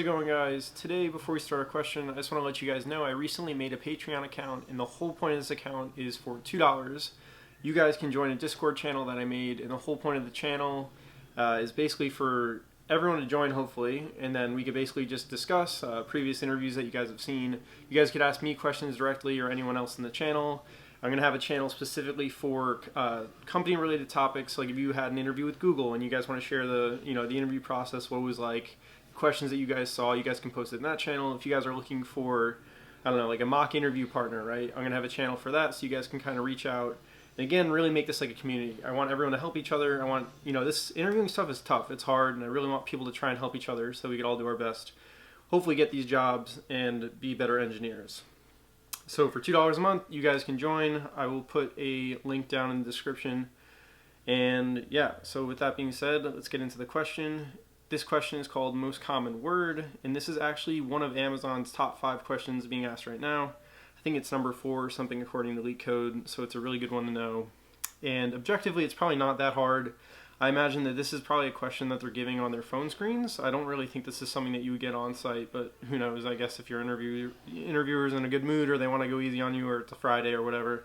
going, guys? Today, before we start our question, I just want to let you guys know I recently made a Patreon account, and the whole point of this account is for $2. You guys can join a Discord channel that I made, and the whole point of the channel is basically for everyone to join, hopefully, and then we could basically just discuss previous interviews that you guys have seen. You guys could ask me questions directly or anyone else in the channel. I'm going to have a channel specifically for company-related topics, like if you had an interview with Google and you guys want to share the interview process, what it was like, questions that you guys saw, you guys can post it in that channel. If you guys are looking for, I don't know, like a mock interview partner, right? I'm going to have a channel for that so you guys can kind of reach out and again, really make this like a community. I want everyone to help each other. I want, this interviewing stuff is tough. It's hard, and I really want people to try and help each other so we can all do our best. Hopefully get these jobs and be better engineers. So for $2 a month, you guys can join. I will put a link down in the description. And yeah, so with that being said, let's get into the question. This question is called Most Common Word, and this is actually one of Amazon's top 5 questions being asked right now. I think it's number 4 or something according to LeetCode, so it's a really good one to know. And objectively, it's probably not that hard. I imagine that this is probably a question that they're giving on their phone screens. I don't really think this is something that you would get on site, but who knows? I guess if your interviewer's in a good mood or they want to go easy on you or it's a Friday or whatever,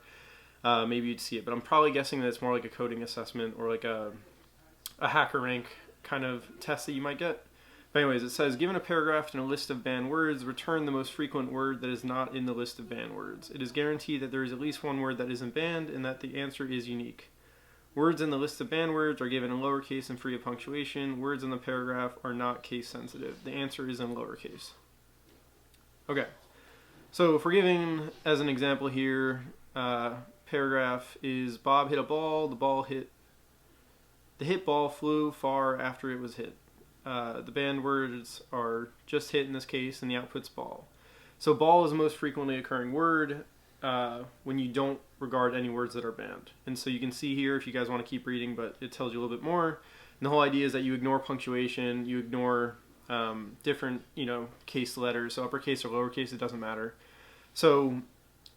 maybe you'd see it. But I'm probably guessing that it's more like a coding assessment or like a HackerRank kind of test that you might get. But anyways, it says, given a paragraph and a list of banned words, return the most frequent word that is not in the list of banned words. It is guaranteed that there is at least one word that isn't banned and that the answer is unique. Words in the list of banned words are given in lowercase and free of punctuation. Words in the paragraph are not case sensitive. The answer is in lowercase. Okay, so if we're giving, as an example here, paragraph is Bob hit a ball, the hit ball flew far after it was hit. The banned words are just hit in this case, and the output's ball. So ball is the most frequently occurring word when you don't regard any words that are banned. And so you can see here, if you guys want to keep reading, but it tells you a little bit more. And the whole idea is that you ignore punctuation, you ignore different, case letters, so uppercase or lowercase, it doesn't matter. So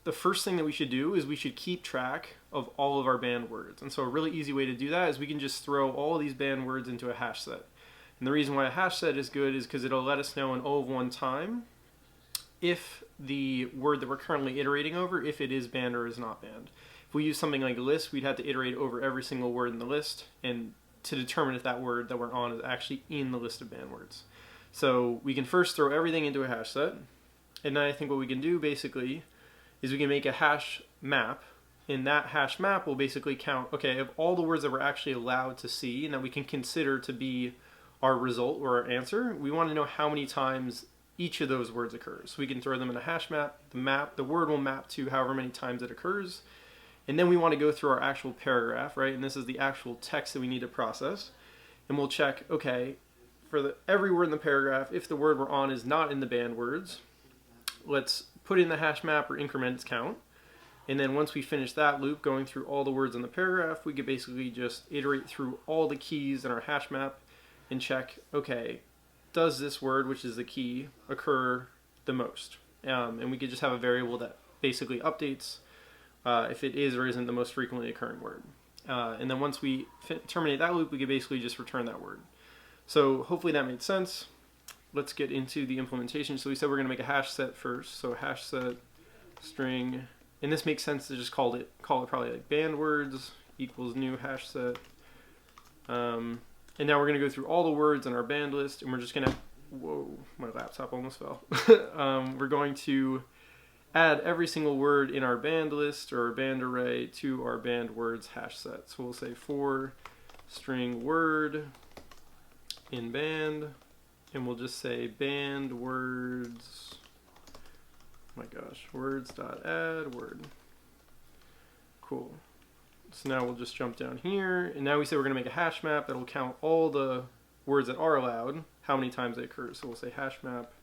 the first thing that we should do is we should keep track of all of our banned words. And so a really easy way to do that is we can just throw all of these banned words into a hash set. And the reason why a hash set is good is because it'll let us know in all of one time if the word that we're currently iterating over, if it is banned or is not banned. If we use something like a list, we'd have to iterate over every single word in the list and to determine if that word that we're on is actually in the list of banned words. So we can first throw everything into a hash set, and then I think what we can do basically is we can make a hash map, and that hash map will basically count, okay, of all the words that we're actually allowed to see and that we can consider to be our result or our answer, we want to know how many times each of those words occurs. So we can throw them in a hash map. The word will map to however many times it occurs. And then we want to go through our actual paragraph, right? And this is the actual text that we need to process. And we'll check, okay, for every word in the paragraph, if the word we're on is not in the banned words, let's put in the hash map or increment its count. And then once we finish that loop, going through all the words in the paragraph, we could basically just iterate through all the keys in our hash map and check, okay, does this word, which is the key, occur the most? And we could just have a variable that basically updates if it is or isn't the most frequently occurring word. And then once we terminate that loop, we could basically just return that word. So hopefully that made sense. Let's get into the implementation. So we said we're going to make a hash set first. So hash set string, and this makes sense to just call it probably like banned words equals new hash set. And now we're going to go through all the words in our banned list, and we're just going to, whoa, my laptop almost fell. We're going to add every single word in our banned list or banned array to our banned words hash set. So we'll say for string word in banned, and we'll just say banned words, oh my gosh, words.add word. Cool. So now we'll just jump down here, and now we say we're going to make a hash map that will count all the words that are allowed, how many times they occur. So we'll say hash map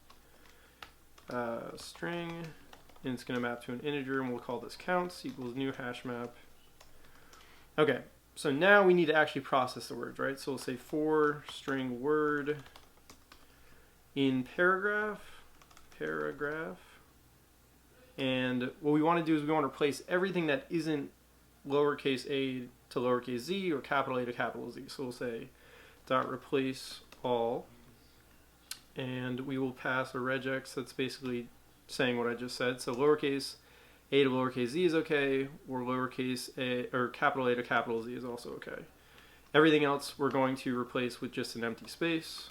string, and it's going to map to an integer, and we'll call this counts equals new hash map. Okay, so now we need to actually process the words, right? So we'll say for string word in paragraph, and what we want to do is we want to replace everything that isn't lowercase a to lowercase z or capital A to capital Z. So we'll say dot replace all and we will pass a regex that's basically saying what I just said. So lowercase a to lowercase z is okay, or lowercase a or capital A to capital Z is also okay. Everything else we're going to replace with just an empty space.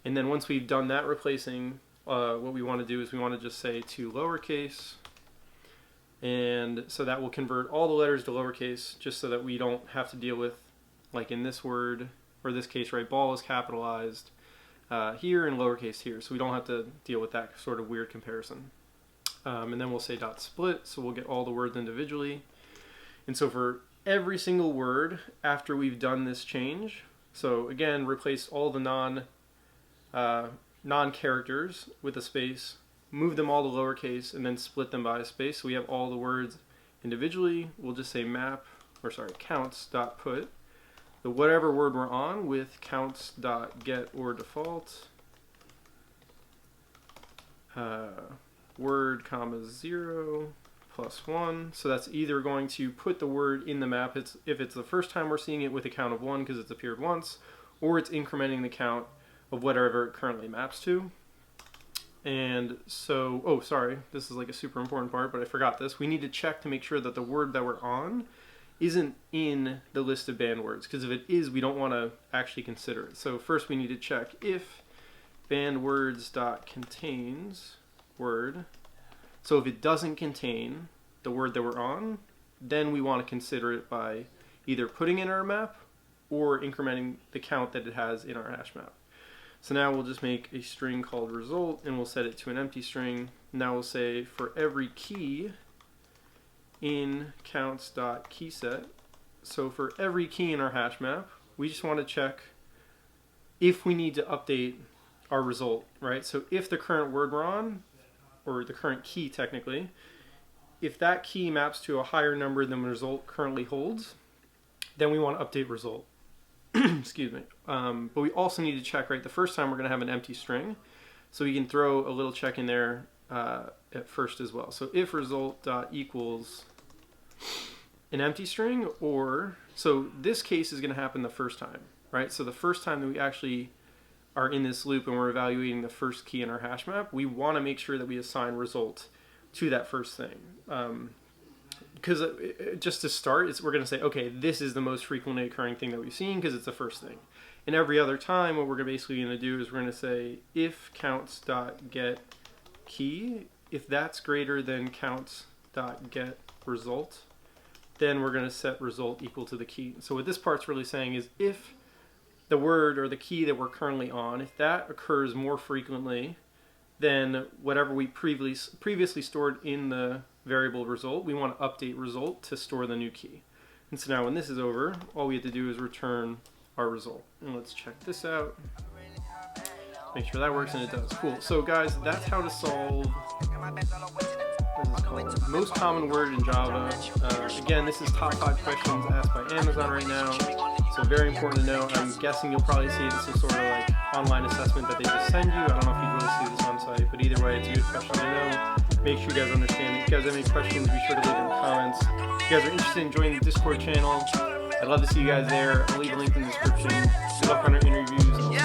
And then once we've done that replacing, what we want to do is we want to just say to lowercase, and so that will convert all the letters to lowercase, just so that we don't have to deal with, like in this word, or this case, right, ball is capitalized here and lowercase here, so we don't have to deal with that sort of weird comparison. And then we'll say dot split, so we'll get all the words individually. And so for every single word after we've done this change, so again, replace all the non-characters with a space, move them all to lowercase, and then split them by a space, so we have all the words individually. We'll just say counts.put the whatever word we're on with counts.get or default word comma 0 plus 1. So that's either going to put the word in the map if it's the first time we're seeing it with a count of 1 because it's appeared once, or it's incrementing the count of whatever it currently maps to. And so, oh sorry, this is like a super important part, but I forgot this. We need to check to make sure that the word that we're on isn't in the list of banned words, because if it is, we don't want to actually consider it. So first we need to check if banned words.contains word. So if it doesn't contain the word that we're on, then we want to consider it by either putting it in our map or incrementing the count that it has in our hash map. So now we'll just make a string called result, and we'll set it to an empty string. Now we'll say for every key in counts.keyset, so for every key in our hash map, we just want to check if we need to update our result, right? So if the current word we're on, or the current key technically, if that key maps to a higher number than the result currently holds, then we want to update result. Excuse me. But we also need to check, right, the first time we're going to have an empty string, so we can throw a little check in there at first as well. So if result.equals an empty string, or, so this case is going to happen the first time, right? So the first time that we actually are in this loop and we're evaluating the first key in our hash map, we want to make sure that we assign result to that first thing. Because just to start, we're going to say, okay, this is the most frequently occurring thing that we've seen because it's the first thing. And every other time, what we're basically going to do is we're going to say if counts.get key, if that's greater than counts.get result, then we're going to set result equal to the key. So what this part's really saying is if the word or the key that we're currently on, if that occurs more frequently than whatever we previously stored in the variable result, we want to update result to store the new key. And so now when this is over, all we have to do is return our result. And let's check this out. Make sure that works, and it does. Cool. So guys, that's how to solve what is this called? Most common word in Java. Again, this is top 5 questions asked by Amazon right now. So very important to know. I'm guessing you'll probably see this as sort of like online assessment that they just send you. I don't know if you really see this on site, but either way, it's a good question to know. Make sure you guys understand it. If you guys have any questions, be sure to leave them in the comments. If you guys are interested in joining the Discord channel, I'd love to see you guys there. I'll leave a link in the description. Good luck on our interviews.